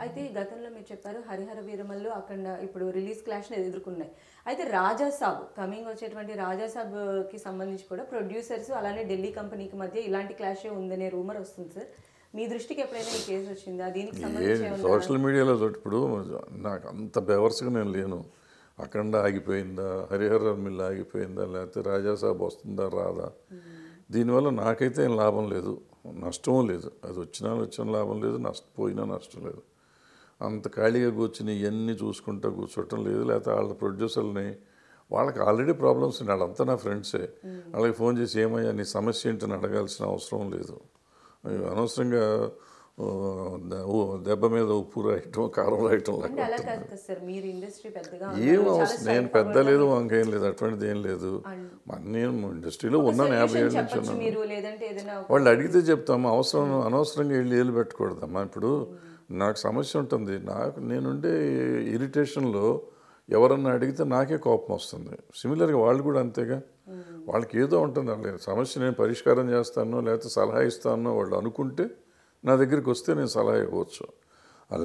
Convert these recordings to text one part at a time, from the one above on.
అయితే గతంలో మీరు చెప్పారు 'హరిహర వీరమల్లు' అఖండ ఇప్పుడు రిలీజ్ క్లాష్‌ని ఎదుర్కొన్నాయి. అయితే 'రాజా సాబ్' కమింగ్ వచ్చేటువంటి 'రాజా సాబ్‌కి' సంబంధించి కూడా ప్రొడ్యూసర్స్ అలానే ఢిల్లీ కంపెనీకి మధ్య ఇలాంటి క్లాషే ఉందనే రూమర్ వస్తుంది సార్. మీ దృష్టికి ఎప్పుడైనా ఈ కేసు వచ్చిందా? దీనికి సంబంధించి ఏమన్నా సోషల్ మీడియాలో ఇప్పుడు నాకు అంత బెవర్స్గా నేను లేను. అఖండ ఆగిపోయిందా, హరిహర మిల్ ఆగిపోయిందా, లేకపోతే రాజాసాబ్ వస్తుందా రాదా, దీనివల్ల నాకైతే ఏం లాభం లేదు, నష్టం లేదు. అది వచ్చిన లాభం లేదు, నష్టపోయినా నష్టం లేదు. అంత ఖాళీగా కూర్చుని ఇవన్నీ చూసుకుంటూ కూర్చోవటం లేదు. లేకపోతే వాళ్ళ ప్రొడ్యూసర్ని, వాళ్ళకి ఆల్రెడీ ప్రాబ్లమ్స్ ఉన్నాయి, వాళ్ళంతా నా ఫ్రెండ్సే. వాళ్ళకి ఫోన్ చేసి ఏమయ్యా నీ సమస్య ఏంటని అడగాల్సిన అవసరం లేదు. అనవసరంగా దెబ్బ మీద ఉప్పు రాయటం, కారం రాయటం అంటే అలా కాదు కదా సార్, మీరు ఇండస్ట్రీ పెద్దగా ఏం ఉన్నారు, చాలా అవసరం. నేను స్ట్రైట్ పెద్ద ఫార్వర్డ్ లేదు, గా వంకేం లేదు, అటువంటిది ఏం లేదు. నేను ఇండస్ట్రీలో ఒక ఉన్నాను 50 సొల్యూషన్ ఏళ్ళ నుంచి చెప్పొచ్చు ఉన్నాను. మీరు, లేదంటే ఏదైనా ఒక వాళ్ళు అడిగితే చెప్తాము. అనవసరంగా వెళ్ళి ఏలు పెట్టకూడదమ్మా. ఇప్పుడు నాకు సమస్య ఉంటుంది, నేనుండే ఇరిటేషన్లో ఎవరన్నా అడిగితే నాకే కోపం వస్తుంది. సిమిలర్గా వాళ్ళు కూడా అంతేగా. వాళ్ళకి ఏదో ఉంటుంది, వాళ్ళ సమస్య నేను పరిష్కారం చేస్తానో లేకపోతే సలహా ఇస్తానో వాళ్ళు అనుకుంటే నా దగ్గరికి వస్తే నేను సలహా ఇవ్వచ్చు.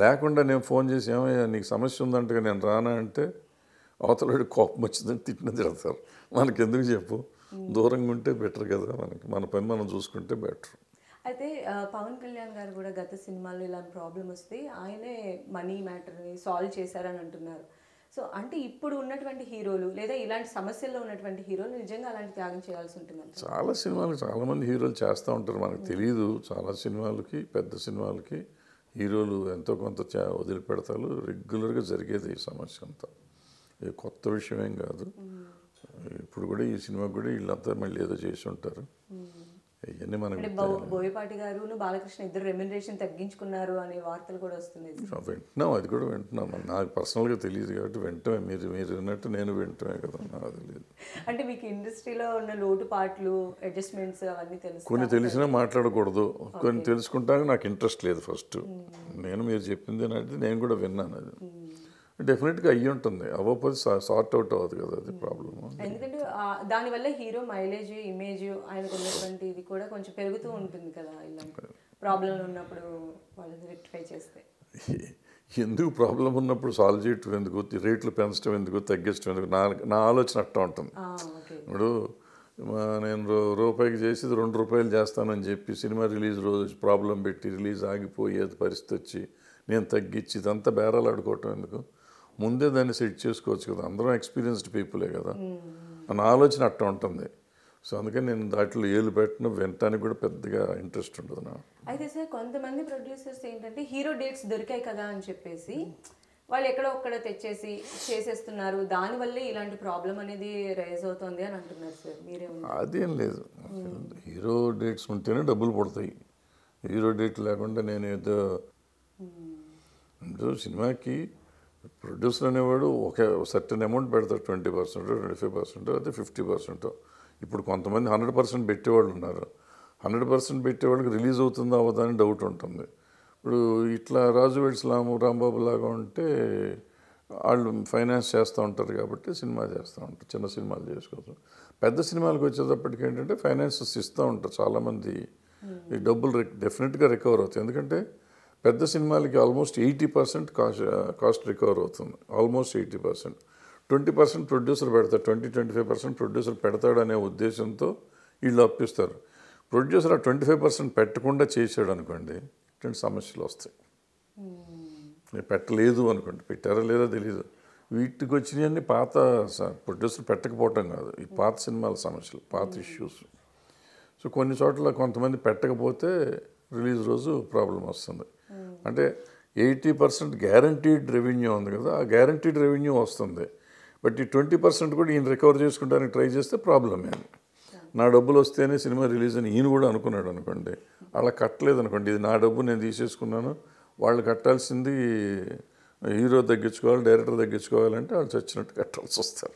లేకుండా నేను ఫోన్ చేసి ఏమయ్యా నీకు సమస్య ఉందంటగా నేను రానా అంటే అవతలకి కోపం వచ్చిందని తిడతారు. మనకెందుకు చెప్పు, దూరంగా ఉంటే బెటర్ కదా. మన పని మనం చూసుకుంటే బెటర్. అయితే పవన్ కళ్యాణ్ గారు కూడా గత సినిమాల్లో ఇలాంటి ప్రాబ్లం వస్తే ఆయనే మనీ మ్యాటర్ని సాల్వ్ చేశారని అంటున్నారు. సో అంటే ఇప్పుడు ఉన్నటువంటి హీరోలు లేదా ఇలాంటి సమస్యల్లో ఉన్నటువంటి హీరోలు నిజంగా అలాంటి త్యాగం చేయాల్సి ఉంటుందంట. చాలా సినిమాలు చాలామంది హీరోలు చేస్తూ ఉంటారు, మనకు తెలియదు. చాలా సినిమాలకి, పెద్ద సినిమాలకి హీరోలు ఎంతో కొంత వదిలిపెడతారు. రెగ్యులర్గా జరిగేది ఈ సమస్య అంతా, ఇది కొత్త విషయం ఏం కాదు. ఇప్పుడు కూడా ఈ సినిమాకి కూడా వీళ్ళంతా మళ్ళీ ఏదో చేసి ఉంటారు. ఇవన్నీ మనకి బోయపాటి గారు బాలకృష్ణ ఇద్దరు రెమ్యునరేషన్ తగ్గించుకున్నారు అనే వార్తలు కూడా వస్తున్నాయి. వింటున్నాం, అది కూడా వింటున్నాం. నాకు పర్సనల్గా తెలియదు కాబట్టి వింటమే. మీరు విన్నట్టు నేను వింటమే కదా, నాకు తెలియదు. అంటే మీకు ఇండస్ట్రీలో ఉన్న లోటుపాట్లు, అడ్జస్ట్మెంట్స్ అవన్నీ తెలుసు. కొన్ని తెలిసినా మాట్లాడకూడదు, కొన్ని తెలుసుకుంటానికి నాకు ఇంట్రెస్ట్ లేదు ఫస్ట్. మీరు చెప్పింది అంటే నేను కూడా విన్నాను. అది డెఫినెట్గా అయ్యి ఉంటుంది, అవ్వకపోతే సార్ట్ అవుట్ అవ్వదు కదా, అది ప్రాబ్లమ్. ఎందుకంటే దానివల్ల హీరో మైలేజ్, ఇమేజ్ ఆయనకు ఉన్నటువంటి ఇది కూడా కొంచెం పెరుగుతూ ఉంటుంది కదా. ఇలాంటి ప్రాబ్లంలు ఉన్నప్పుడు వాళ్ళని రెక్టిఫై చేస్తే ఎందుకు ప్రాబ్లం ఉన్నప్పుడు సాల్వ్ చేయటం ఎందుకు, రేట్లు పెంచడం ఎందుకు, తగ్గించడం ఎందుకు, నా ఆలోచన అట్టా ఉంటుంది. ఇప్పుడు నేను రూపాయికి చేసేది 2 రూపాయలు చేస్తానని చెప్పి సినిమా రిలీజ్ రోజు ప్రాబ్లం పెట్టి రిలీజ్ ఆగిపోయేది పరిస్థితి వచ్చి నేను తగ్గించి ఇదంతా బేరాలు ఆడుకోవటం ఎందుకు, ముందే దాన్ని సెట్ చేసుకోవచ్చు కదా. అందరం ఎక్స్పీరియన్స్డ్ పీపులే కదా, నా ఆలోచన అట్ట ఉంటుంది. సో అందుకని నేను దాంట్లో ఏలు పెట్టిన వినటానికి కూడా పెద్దగా ఇంట్రెస్ట్ ఉండదు నాకు. అయితే సార్ కొంతమంది ప్రొడ్యూసర్స్ ఏంటంటే హీరో డేట్స్ దొరికాయి కదా అని చెప్పేసి వాళ్ళు ఎక్కడో ఒక్కడ తెచ్చేసి చేసేస్తున్నారు, దానివల్లే ఇలాంటి ప్రాబ్లం అనేది రైజ్ అవుతుంది అని అంటున్నారు సార్. మీరేమన్నా? అదేం లేదు, హీరో డేట్స్ ఉంటేనే డబ్బులు పడతాయి. హీరో డేట్ లేకుండా నేను ఏదో సినిమాకి ప్రొడ్యూసర్ అనేవాడు ఒక సర్టెన్ అమౌంట్ పెడతాడు, 20%, 25%, అయితే 50%. ఇప్పుడు కొంతమంది 100% పెట్టేవాళ్ళు ఉన్నారు. 100% పెట్టేవాళ్ళకి రిలీజ్ అవుతుందా అవ్వదా అని డౌట్ ఉంటుంది. ఇప్పుడు ఇట్లా రాజు వెడ్స్ రాంబాబు లాగా ఉంటే వాళ్ళు ఫైనాన్స్ చేస్తూ ఉంటారు కాబట్టి సినిమా చేస్తూ ఉంటారు, చిన్న సినిమాలు చేసుకోవచ్చు. పెద్ద సినిమాలకు వచ్చేటప్పటికి ఏంటంటే ఫైనాన్సెస్ ఇస్తూ ఉంటారు చాలామంది. ఈ డబ్బులు డెఫినెట్గా రికవర్ అవుతాయి. ఎందుకంటే పెద్ద సినిమాలకి ఆల్మోస్ట్ 80% కాస్ట్ రికవర్ అవుతుంది, ఆల్మోస్ట్ 80%. 20% ప్రొడ్యూసర్ పెడతాడు, 20-25% ప్రొడ్యూసర్ పెడతాడు అనే ఉద్దేశంతో వీళ్ళు అప్పిస్తారు. ప్రొడ్యూసర్ ఆ 25% పెట్టకుండా చేసాడు అనుకోండి, ఇటువంటి సమస్యలు వస్తాయి. పెట్టలేదు అనుకోండి, పెట్టారా లేదా తెలీదు. వీటికి వచ్చినాయన్నీ పాత ప్రొడ్యూసర్ పెట్టకపోవటం కాదు, ఈ పాత సినిమాల సమస్యలు, పాత ఇష్యూస్. సో కొన్ని చోట్ల కొంతమంది పెట్టకపోతే రిలీజ్ రోజు ప్రాబ్లం వస్తుంది. అంటే 80% గ్యారంటీడ్ రెవెన్యూ ఉంది కదా, ఆ గ్యారంటీడ్ రెవెన్యూ వస్తుంది. బట్ ఈ 20% కూడా ఈయన రికవర్ చేసుకుంటానికి ట్రై చేస్తే ప్రాబ్లమే. నా డబ్బులు వస్తేనే సినిమా రిలీజ్ అని ఈయన కూడా అనుకున్నాడు అనుకోండి, అలా కట్టలేదు అనుకోండి, ఇది నా డబ్బు నేను తీసేసుకున్నాను, వాళ్ళు కట్టాల్సింది హీరో తగ్గించుకోవాలి, డైరెక్టర్ తగ్గించుకోవాలంటే వాళ్ళు చచ్చినట్టు కట్టాల్సి వస్తారు.